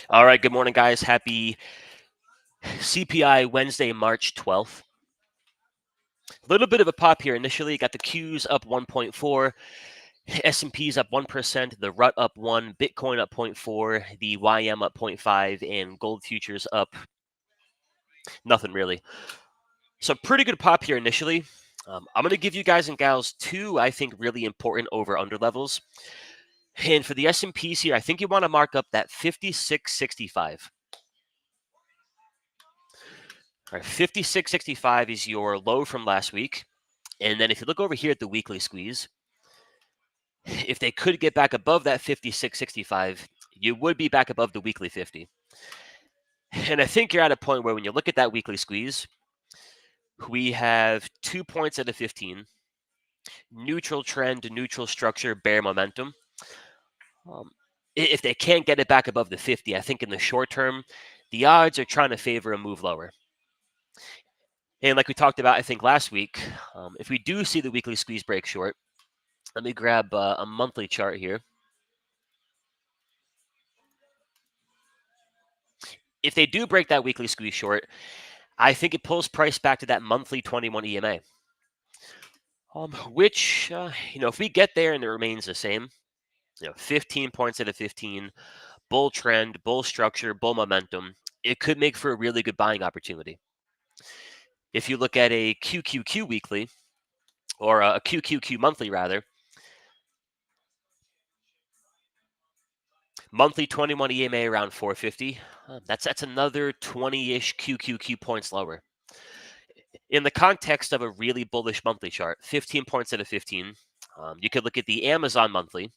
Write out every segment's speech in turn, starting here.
All right, good morning, guys. Happy CPI Wednesday, March 12th. A little bit of a pop here initially. Got the Qs up 1.4, S&Ps up 1%, the RUT up 1, Bitcoin up 0.4, the YM up 0.5, and gold futures up nothing really. So pretty good pop here initially. I'm going to give you guys and gals two, I think, really important over-under levels. And for the S&Ps here, I think you want to mark up that 56.65. All right, 56.65 is your low from last week. And then if you look over here at the weekly squeeze, if they could get back above that 56.65, you would be back above the weekly 50. And I think you're at a point where when you look at that weekly squeeze, we have 2 points at a 15, neutral trend, neutral structure, bear momentum. If they can't get it back above the 50, I think in the short term, the odds are trying to favor a move lower. And like we talked about, I think last week, if we do see the weekly squeeze break short, let me grab a monthly chart here. If they do break that weekly squeeze short, I think it pulls price back to that monthly 21 EMA. Which, if we get there and it remains the same, 15 points out of 15, bull trend, bull structure, bull momentum, it could make for a really good buying opportunity. If you look at a QQQ weekly, or a QQQ monthly rather, monthly 21 EMA around 450, that's another 20-ish QQQ points lower. In the context of a really bullish monthly chart, 15 points out of 15, you could look at the Amazon monthly,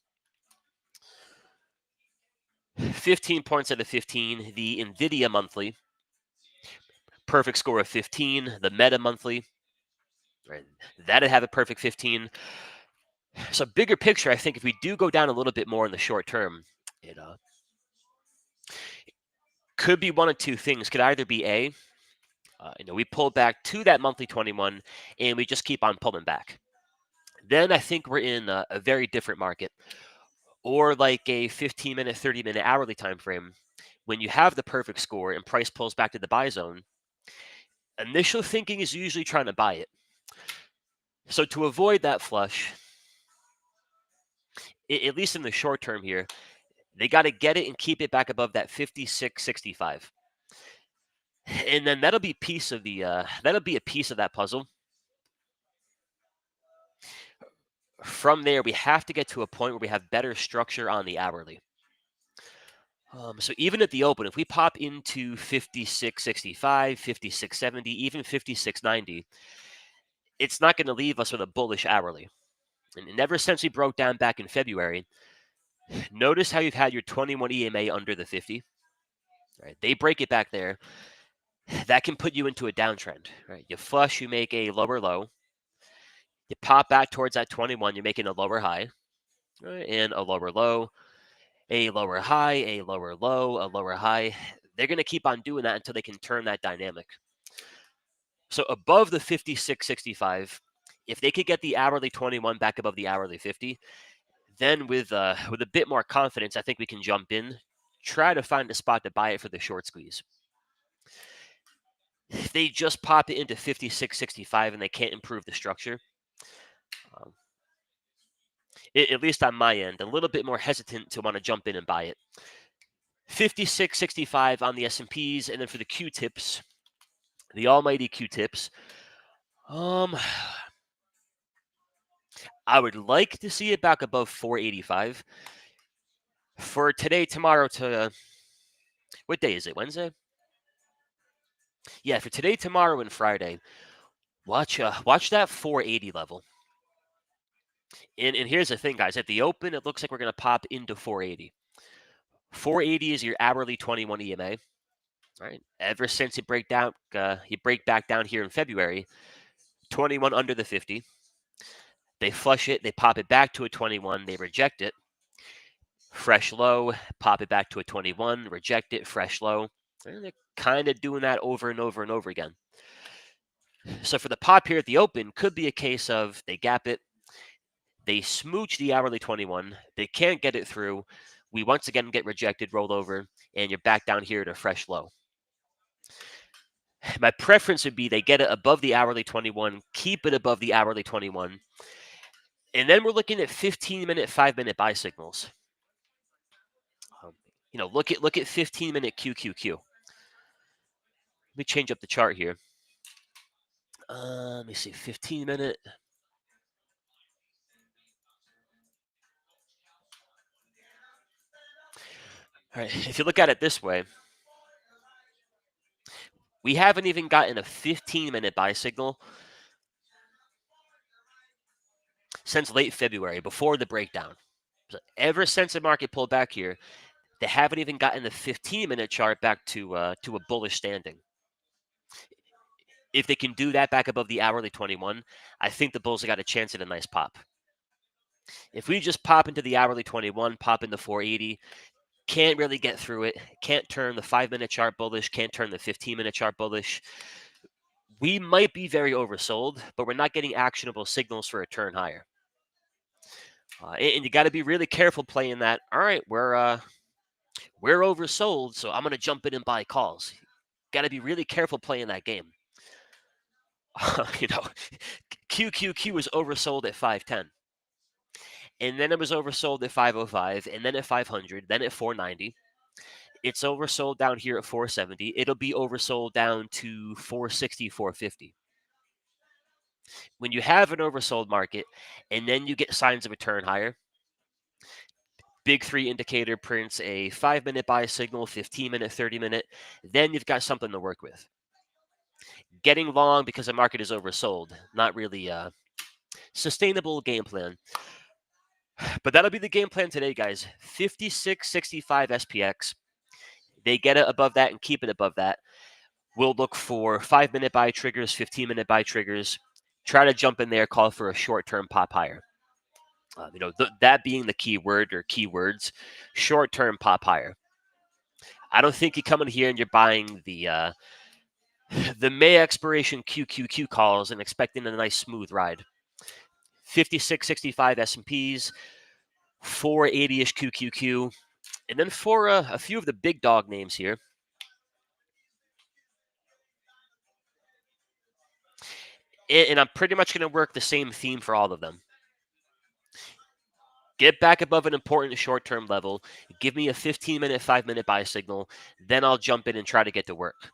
15 points out of 15, the NVIDIA monthly, perfect score of 15, the Meta monthly, right? That'd have a perfect 15. So bigger picture, I think if we do go down a little bit more in the short term, it could be one of two things. Could either be A, we pull back to that monthly 21 and we just keep on pulling back. Then I think we're in a very different market. Or like a 15-minute, 30-minute hourly time frame, when you have the perfect score and price pulls back to the buy zone, initial thinking is usually trying to buy it. So to avoid that flush, at least in the short term here, they got to get it and keep it back above that 56.65. And then that'll be a piece of that puzzle. From there, we have to get to a point where we have better structure on the hourly. So even at the open, if we pop into 56.65, 56.70, even 56.90, it's not going to leave us with a bullish hourly. And ever since we broke down back in February, notice how you've had your 21 EMA under the 50. Right? They break it back there. That can put you into a downtrend. Right? You flush, you make a lower low. You pop back towards that 21, you're making a lower high, right? And a lower low, a lower high, a lower low, a lower high. They're going to keep on doing that until they can turn that dynamic. So above the 56.65, if they could get the hourly 21 back above the hourly 50, then with a bit more confidence, I think we can jump in, try to find a spot to buy it for the short squeeze. If they just pop it into 56.65 and they can't improve the structure, at least on my end, a little bit more hesitant to want to jump in and buy it. 56.65 on the S&Ps, and then for the Q-tips, the almighty Q-tips, I would like to see it back above 485. For today, tomorrow to... What day is it? Wednesday? Yeah, for today, tomorrow, and Friday, watch that 480 level. And here's the thing, guys. At the open, it looks like we're going to pop into 480. 480 is your hourly 21 EMA. Right? Ever since you break back down here in February, 21 under the 50. They flush it, they pop it back to a 21, they reject it. Fresh low, pop it back to a 21, reject it, fresh low. And they're kind of doing that over and over and over again. So for the pop here at the open, could be a case of they gap it, they smooch the hourly 21, they can't get it through. We once again get rejected, roll over, and you're back down here at a fresh low. My preference would be they get it above the hourly 21, keep it above the hourly 21, and then we're looking at 15-minute, 5-minute buy signals. Look at 15-minute QQQ. Let me change up the chart here. Let me see, 15-minute. All right, if you look at it this way, we haven't even gotten a 15-minute buy signal since late February, before the breakdown. So ever since the market pulled back here, they haven't even gotten the 15-minute chart back to a bullish standing. If they can do that back above the hourly 21, I think the bulls have got a chance at a nice pop. If we just pop into the hourly 21, pop into 480, can't really get through it, can't turn the 5-minute chart bullish, can't turn the 15-minute chart bullish, we might be very oversold, but we're not getting actionable signals for a turn higher. And you got to be really careful playing that. All right, we're oversold, so I'm going to jump in and buy calls. Got to be really careful playing that game. QQQ was oversold at 510. And then it was oversold at 505, and then at 500, then at 490. It's oversold down here at 470. It'll be oversold down to 460, 450. When you have an oversold market and then you get signs of a turn higher, Big 3 indicator prints a 5-minute buy signal, 15-minute, 30-minute, then you've got something to work with. Getting long because the market is oversold, not really a sustainable game plan. But that'll be the game plan today, guys. 56.65 SPX. They get it above that and keep it above that. We'll look for 5-minute buy triggers, 15-minute buy triggers. Try to jump in there, call for a short-term pop higher. That being the key word or keywords, short-term pop higher. I don't think you come in here and you're buying the May expiration QQQ calls and expecting a nice smooth ride. 56.65 S&Ps, 480-ish QQQ, and then for a few of the big dog names here. And I'm pretty much going to work the same theme for all of them. Get back above an important short-term level. Give me a 15-minute, 5-minute buy signal. Then I'll jump in and try to get to work.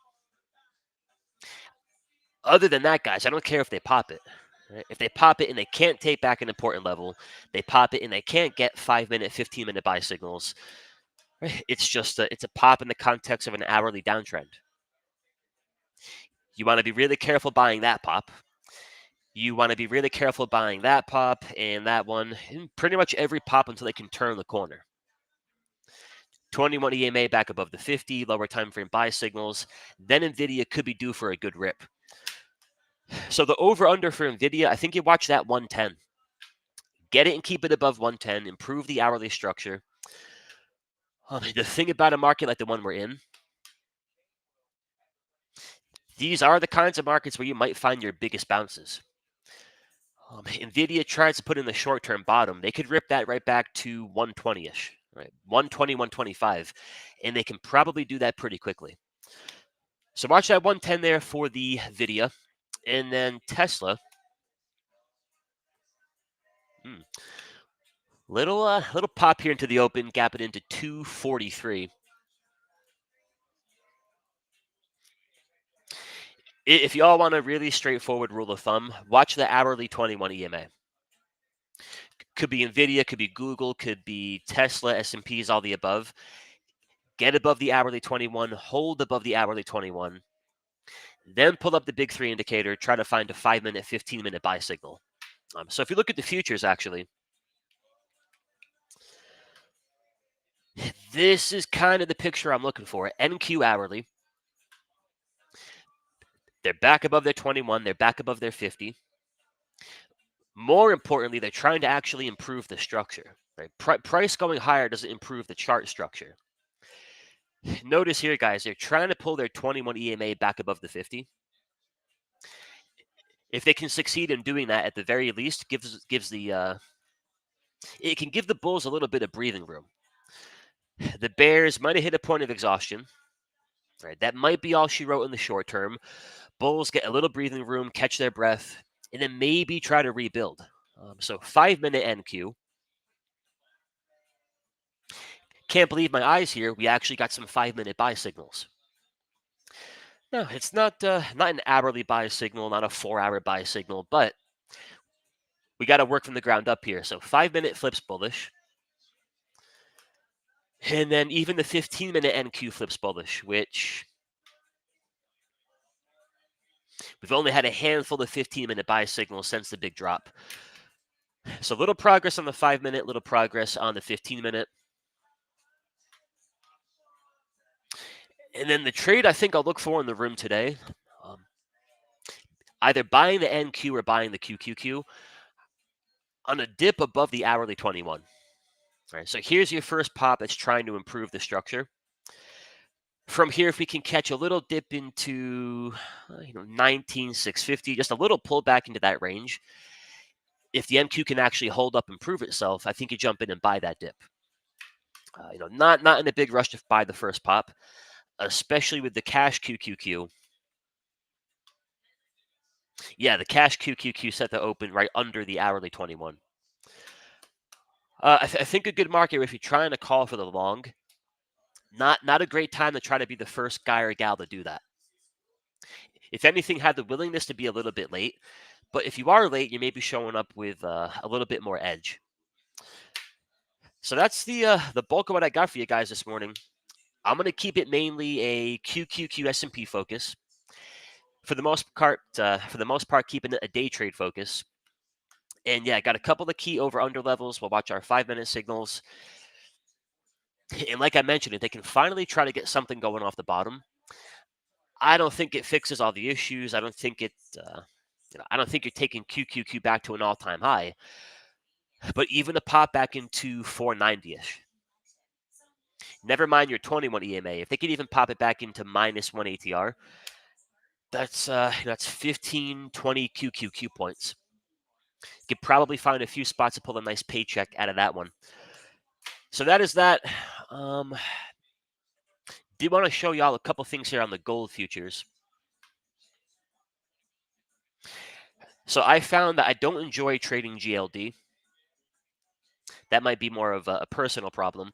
Other than that, guys, I don't care if they pop it. Right? If they pop it and they can't take back an important level, they pop it and they can't get 5-minute, 15-minute buy signals. Right? It's just it's a pop in the context of an hourly downtrend. You want to be really careful buying that pop. You want to be really careful buying that pop and that one, and pretty much every pop until they can turn the corner. 21 EMA back above the 50, lower time frame buy signals. Then NVIDIA could be due for a good rip. So the over-under for NVIDIA, I think you watch that 110. Get it and keep it above 110. Improve the hourly structure. The thing about a market like the one we're in, these are the kinds of markets where you might find your biggest bounces. NVIDIA tries to put in the short-term bottom. They could rip that right back to 120-ish, right? 120, 125, and they can probably do that pretty quickly. So watch that 110 there for the NVIDIA. And then Tesla. Little pop here into the open, gap it into 243. If y'all want a really straightforward rule of thumb, watch the hourly 21 EMA. Could be NVIDIA, could be Google, could be Tesla, S&Ps, all the above. Get above the hourly 21, hold above the hourly 21. Then pull up the Big 3 indicator, try to find a 5-minute, 15-minute buy signal. So if you look at the futures, actually, this is kind of the picture I'm looking for. NQ hourly. They're back above their 21. They're back above their 50. More importantly, they're trying to actually improve the structure. Right? Price going higher doesn't improve the chart structure. Notice here, guys, they're trying to pull their 21 EMA back above the 50. If they can succeed in doing that, at the very least, it can give the bulls a little bit of breathing room. The Bears might have hit a point of exhaustion. Right, that might be all she wrote in the short term. Bulls get a little breathing room, catch their breath, and then maybe try to rebuild. So 5 minute NQ. Can't believe my eyes here. We actually got some 5 minute buy signals. No, it's not an hourly buy signal, not a 4 hour buy signal, but we got to work from the ground up here. So 5 minute flips bullish. And then even the 15 minute NQ flips bullish, which we've only had a handful of 15 minute buy signals since the big drop. So little progress on the 5 minute, little progress on the 15 minute. And then the trade I think I'll look for in the room today, um, either buying the NQ or buying the QQQ on a dip above the hourly 21. All right, so here's your first pop that's trying to improve the structure. From here, if we can catch a little dip into 19,650, just a little pullback into that range. If the NQ can actually hold up and prove itself, I think you jump in and buy that dip. Not in a big rush to buy the first pop, especially with the cash QQQ. Yeah, the cash QQQ set to open right under the hourly 21. I think a good market if you're trying to call for the long. Not a great time to try to be the first guy or gal to do that. If anything, have the willingness to be a little bit late. But if you are late, you may be showing up with a little bit more edge. So that's the bulk of what I got for you guys this morning. I'm going to keep it mainly a QQQ S&P focus. For the most part, keeping it a day trade focus. And yeah, got a couple of key over/under levels. We'll watch our 5 minute signals. And like I mentioned, if they can finally try to get something going off the bottom, I don't think it fixes all the issues. I don't think I don't think you're taking QQQ back to an all-time high. But even a pop back into 490-ish. Never mind your 21 EMA. If they could even pop it back into -1 ATR, that's 15, 20 QQQ points. You could probably find a few spots to pull a nice paycheck out of that one. So that is that. Did want to show y'all a couple things here on the gold futures. So I found that I don't enjoy trading GLD. That might be more of a personal problem.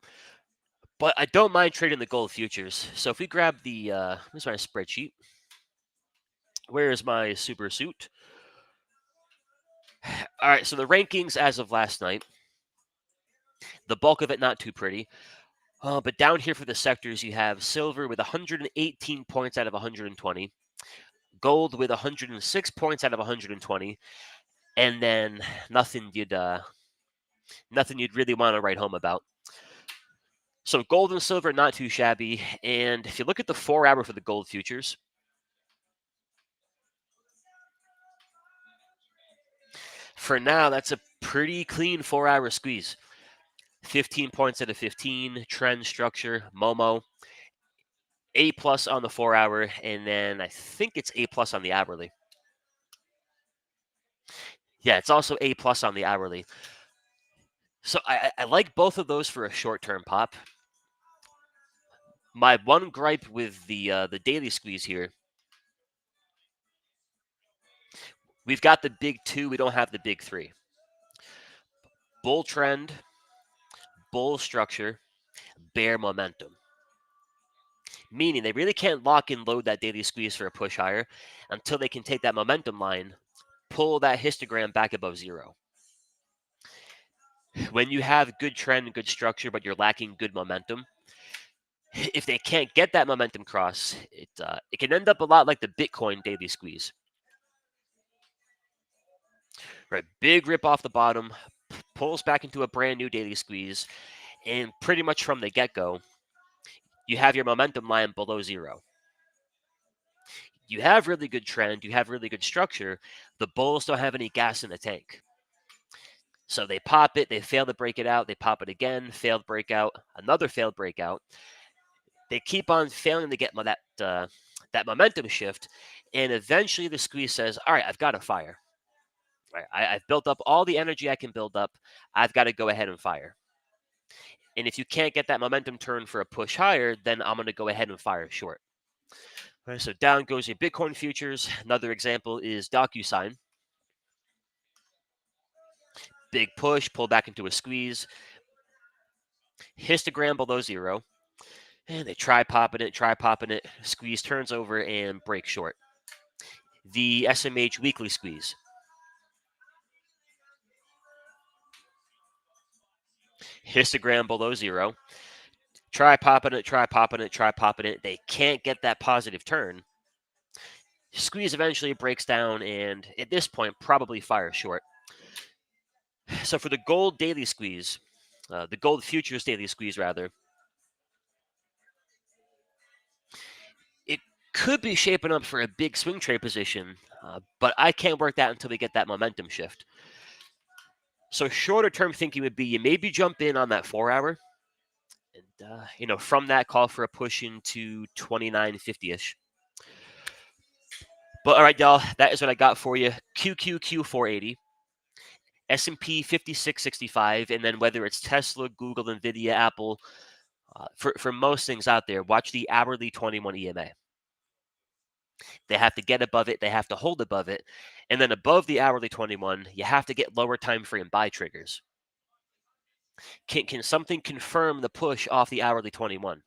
But I don't mind trading the gold futures. So if we grab here's my spreadsheet. Where is my super suit? All right, so the rankings as of last night, the bulk of it not too pretty. But down here for the sectors, you have silver with 118 points out of 120, gold with 106 points out of 120, and then nothing you'd really want to write home about. So gold and silver not too shabby. And if you look at the 4 hour for the gold futures, for now, that's a pretty clean 4 hour squeeze. 15 points out of 15, trend structure, Momo, A plus on the 4 hour, and then I think it's A plus on the hourly. Yeah, it's also A plus on the hourly. So I like both of those for a short term pop. My one gripe with the daily squeeze here, we've got the big two, we don't have the big three. Bull trend, bull structure, bear momentum. Meaning they really can't lock and load that daily squeeze for a push higher until they can take that momentum line, pull that histogram back above zero. When you have good trend and good structure, but you're lacking good momentum, if they can't get that momentum cross, it can end up a lot like the Bitcoin daily squeeze. Right, big rip off the bottom, pulls back into a brand new daily squeeze, and pretty much from the get-go, you have your momentum line below zero. You have really good trend, you have really good structure. The bulls don't have any gas in the tank. So they pop it, they fail to break it out, they pop it again, failed breakout, another failed breakout. They keep on failing to get that momentum shift, and eventually the squeeze says, "All right, I've got to fire. Right, I've built up all the energy I can build up. I've got to go ahead and fire." And if you can't get that momentum turn for a push higher, then I'm going to go ahead and fire short. All right, so down goes your Bitcoin futures. Another example is DocuSign. Big push, pull back into a squeeze, histogram below zero, and they try popping it, squeeze turns over and break short. The SMH weekly squeeze. Histogram below zero. Try popping it. They can't get that positive turn. Squeeze eventually breaks down, and at this point, probably fire short. So for the gold daily squeeze, the gold futures daily squeeze, rather, it could be shaping up for a big swing trade position, but I can't work that until we get that momentum shift. So shorter term thinking would be you maybe jump in on that 4 hour, and from that call for a push into 29.50ish. But all right, y'all, that is what I got for you. QQQ 480. S&P 5665, and then whether it's Tesla, Google, Nvidia, Apple, for most things out there, watch the hourly 21 EMA. They have to get above it, they have to hold above it, and then above the hourly 21, you have to get lower time frame buy triggers. Can something confirm the push off the hourly 21?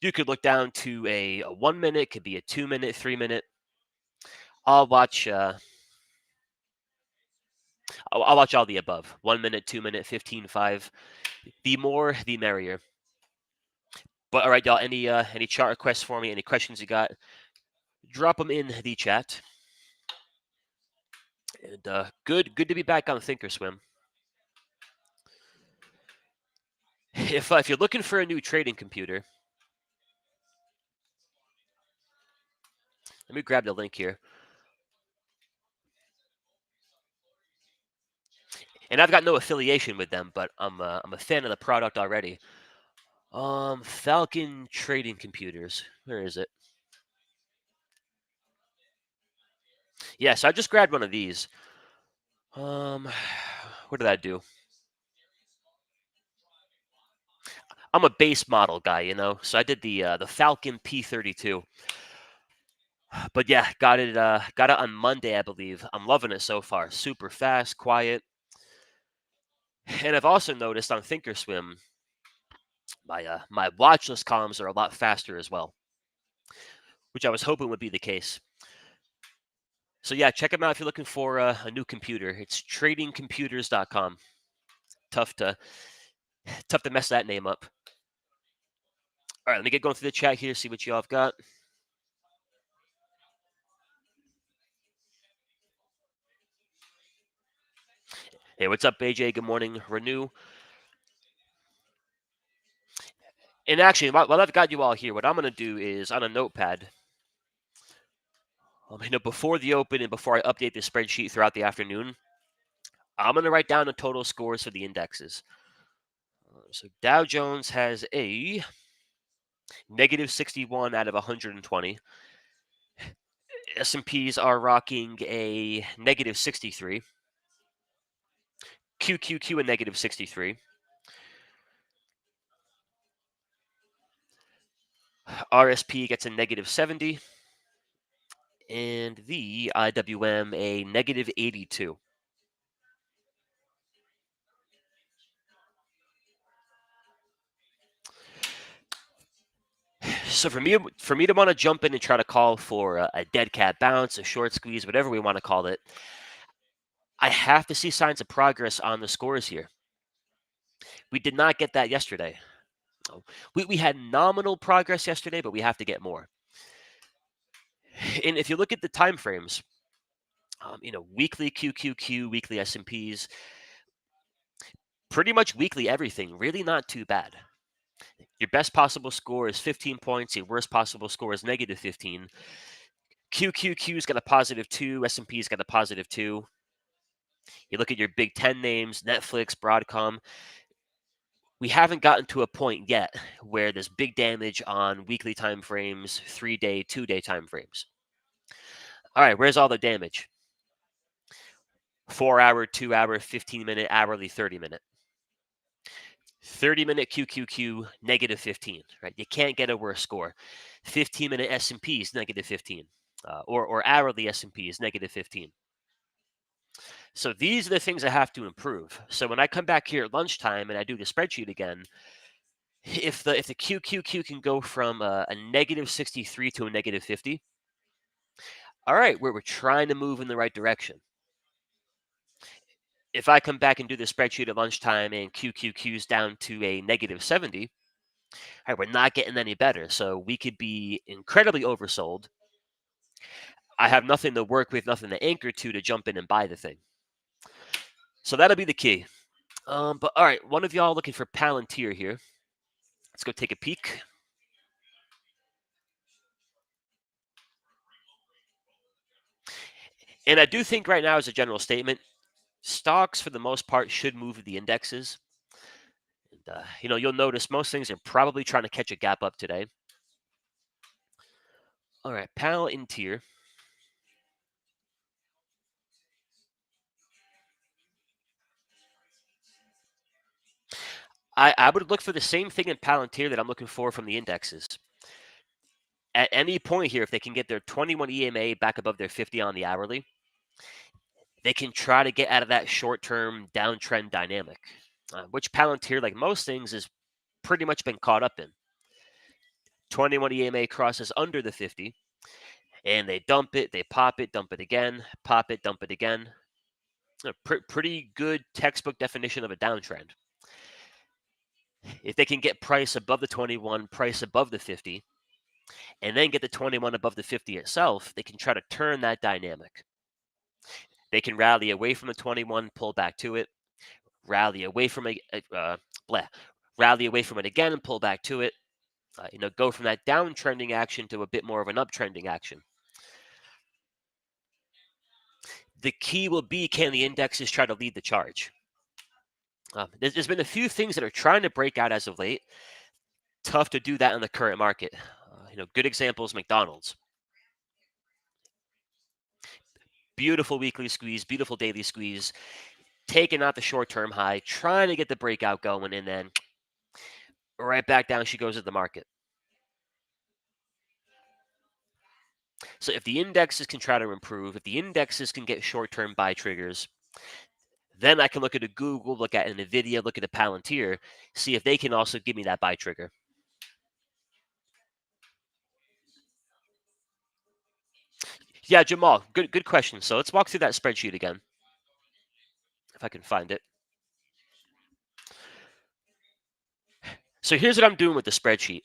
You could look down to a 1 minute, could be a 2 minute, 3 minute. I'll watch. I'll watch all the above. 1 minute, 2 minute, 15.5. The more, the merrier. But all right, y'all. Any chart requests for me? Any questions you got? Drop them in the chat. And good to be back on Thinkorswim. If you're looking for a new trading computer, let me grab the link here. And I've got no affiliation with them, but I'm a fan of the product already. Falcon Trading Computers. Where is it? Yes, I just grabbed one of these. What did I do? I'm a base model guy, so I did the Falcon P32. But yeah, got it on Monday, I believe. I'm loving it so far. Super fast, quiet. And I've also noticed on Thinkorswim, my watch list columns are a lot faster as well, which I was hoping would be the case. So yeah, check them out if you're looking for a new computer. It's tradingcomputers.com. Tough to mess that name up. All right, let me get going through the chat here, see what y'all have got. Hey, what's up, AJ? Good morning. Renew. And actually, while I've got you all here, what I'm going to do is on a notepad, before the open and before I update the spreadsheet throughout the afternoon, I'm going to write down the total scores for the indexes. So Dow Jones has a negative 61 out of 120. S&Ps are rocking a negative 63. QQQ a negative 63. RSP gets a negative 70. And the IWM a negative 82. So for me to want to jump in and try to call for a dead cat bounce, a short squeeze, whatever we want to call it, I have to see signs of progress on the scores here. We did not get that yesterday. We had nominal progress yesterday, but we have to get more. And if you look at the time frames, weekly QQQ, weekly S&Ps, pretty much weekly everything, really not too bad. Your best possible score is 15 points. Your worst possible score is negative 15. QQQ's got a positive 2. S&P's got a positive 2. You look at your Big 10 names, Netflix, Broadcom. We haven't gotten to a point yet where there's big damage on weekly time frames, 3-day, 2-day time frames. All right, where's all the damage? 4 hour, 2 hour, 15 minute, hourly, 30 minute. 30-minute QQQ, negative 15, right? You can't get a worse score. 15-minute S&P is negative 15, or hourly S&P is negative 15. So these are the things I have to improve. So when I come back here at lunchtime and I do the spreadsheet again, if the QQQ can go from a negative 63 to a negative 50, all right, we're trying to move in the right direction. If I come back and do the spreadsheet at lunchtime and QQQ's down to a negative 70, all right, we're not getting any better. So we could be incredibly oversold. I have nothing to work with, nothing to anchor to jump in and buy the thing. So that'll be the key. But all right, one of y'all looking for Palantir here. Let's go take a peek. And I do think right now, as a general statement, stocks for the most part should move with the indexes. And, you'll notice most things are probably trying to catch a gap up today. All right, Palantir. I would look for the same thing in Palantir that I'm looking for from the indexes. At any point here, if they can get their 21 EMA back above their 50 on the hourly, they can try to get out of that short-term downtrend dynamic, which Palantir, like most things, has pretty much been caught up in. 21 EMA crosses under the 50, and they dump it, they pop it, dump it again, pop it, dump it again. A pretty good textbook definition of a downtrend. If they can get price above the 21, price above the 50, and then get the 21 above the 50 itself, they can try to turn that dynamic. They can rally away from the 21, pull back to it, rally away from it, rally away from it again and pull back to it. Go from that downtrending action to a bit more of an uptrending action. The key will be, can the indexes try to lead the charge? There's been a few things that are trying to break out as of late. Tough to do that in the current market. Good examples, McDonald's. Beautiful weekly squeeze, beautiful daily squeeze, taking out the short-term high, trying to get the breakout going, and then right back down she goes at the market. So if the indexes can try to improve, if the indexes can get short-term buy triggers, then I can look at a Google, look at an NVIDIA, look at a Palantir, see if they can also give me that buy trigger. Yeah, Jamal, good question. So let's walk through that spreadsheet again, if I can find it. So here's what I'm doing with the spreadsheet.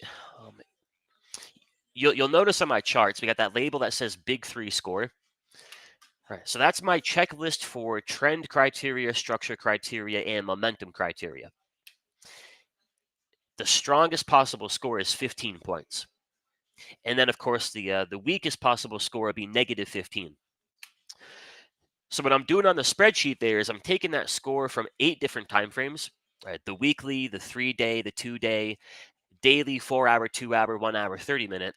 You'll notice on my charts, we got that label that says Big 3 score. All right, so that's my checklist for trend criteria, structure criteria, and momentum criteria. The strongest possible score is 15 points. And then, of course, the weakest possible score would be negative 15. So what I'm doing on the spreadsheet there is I'm taking that score from 8 different time frames, right? The weekly, the 3-day, the 2-day, daily, 4-hour, 2-hour, 1-hour, 30-minute.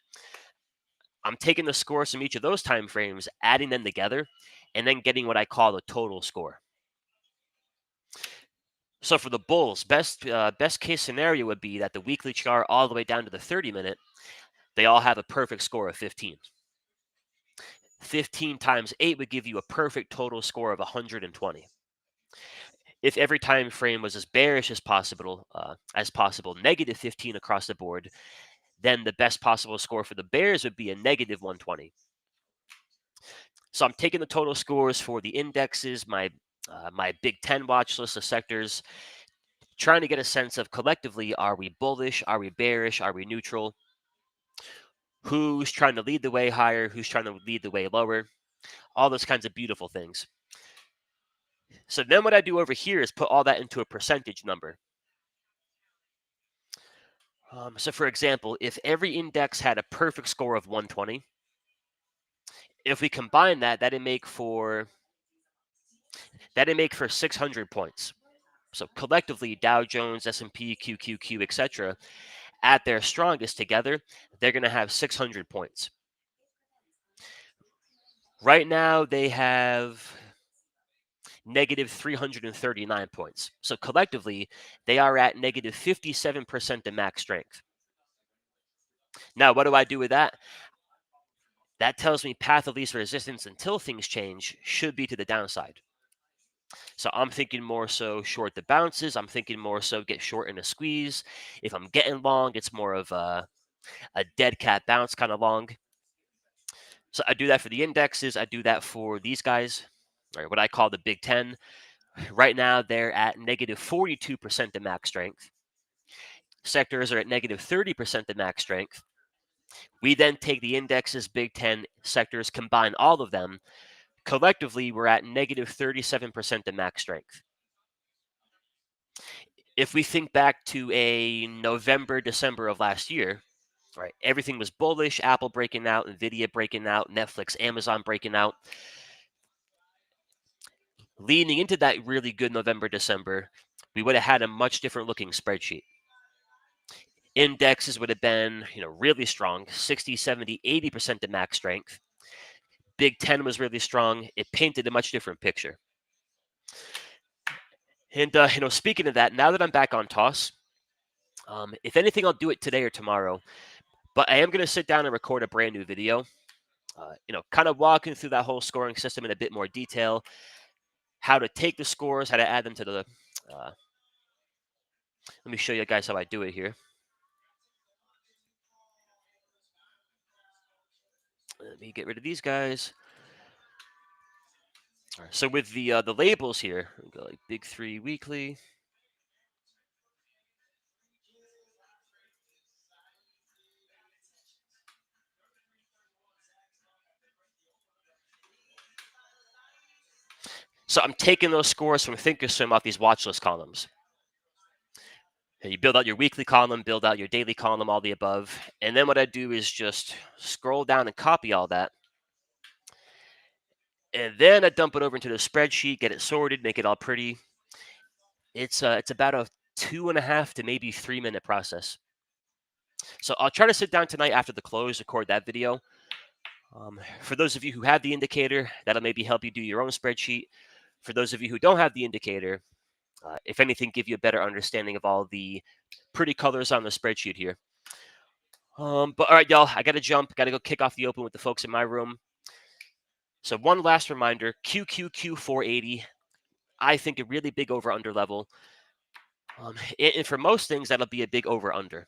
I'm taking the scores from each of those time frames, adding them together, and then getting what I call a total score. So for the bulls, best case scenario would be that the weekly chart all the way down to the 30-minute, they all have a perfect score of 15. 15 times 8 would give you a perfect total score of 120. If every time frame was as bearish as possible, negative 15 across the board, then the best possible score for the bears would be a negative 120. So I'm taking the total scores for the indexes, my Big 10 watch list of sectors, trying to get a sense of collectively, are we bullish? Are we bearish? Are we neutral? Who's trying to lead the way higher? Who's trying to lead the way lower? All those kinds of beautiful things. So then what I do over here is put all that into a percentage number. So for example, if every index had a perfect score of 120, if we combine that, that'd make for 600 points. So collectively, Dow Jones, S&P, QQQ, etc., at their strongest together, they're going to have 600 points. Right now, they have negative 339 points. So collectively, they are at negative 57% of max strength. Now, what do I do with that? That tells me path of least resistance until things change should be to the downside. So I'm thinking more so short the bounces. I'm thinking more so get short in a squeeze. If I'm getting long, it's more of a dead cat bounce kind of long. So I do that for the indexes. I do that for these guys, or what I call the Big Ten. Right now, they're at negative 42% of max strength. Sectors are at negative 30% of max strength. We then take the indexes, Big Ten sectors, combine all of them. Collectively, we're at negative 37% of max strength. If we think back to a November, December of last year, right, everything was bullish. Apple breaking out, Nvidia breaking out, Netflix, Amazon breaking out. Leaning into that really good November, December, we would have had a much different looking spreadsheet. Indexes would have been, really strong, 60, 70, 80% of max strength. Big Ten was really strong. It painted a much different picture. And, speaking of that, now that I'm back on toss, if anything, I'll do it today or tomorrow. But I am going to sit down and record a brand new video, kind of walking through that whole scoring system in a bit more detail, how to take the scores, how to add them to the. Let me show you guys how I do it here. Let me get rid of these guys. All right, so with the labels here, we go like Big 3 weekly. So I'm taking those scores from Thinkorswim off these watch list columns. And you build out your weekly column, build out your daily column, all the above. And then what I do is just scroll down and copy all that. And then I dump it over into the spreadsheet, get it sorted, make it all pretty. It's about a 2.5 to maybe 3 minute process. So I'll try to sit down tonight after the close, record that video. For those of you who have the indicator, that'll maybe help you do your own spreadsheet. For those of you who don't have the indicator, if anything, give you a better understanding of all the pretty colors on the spreadsheet here. But all right, y'all, I got to jump. Got to go kick off the open with the folks in my room. So one last reminder, QQQ 480. I think a really big over-under level. And for most things, that'll be a big over-under.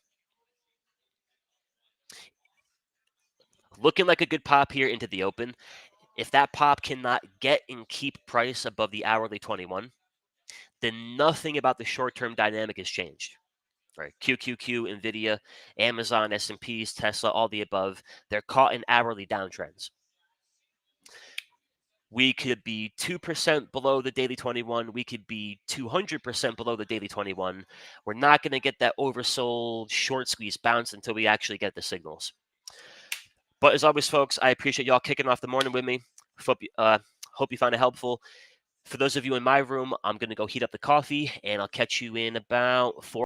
Looking like a good pop here into the open. If that pop cannot get and keep price above the hourly 21, then nothing about the short-term dynamic has changed. Right? QQQ, Nvidia, Amazon, S&Ps, Tesla, all the above, they're caught in hourly downtrends. We could be 2% below the daily 21. We could be 200% below the daily 21. We're not going to get that oversold short squeeze bounce until we actually get the signals. But as always, folks, I appreciate y'all kicking off the morning with me. Hope you found it helpful. For those of you in my room, I'm going to go heat up the coffee, and I'll catch you in about 4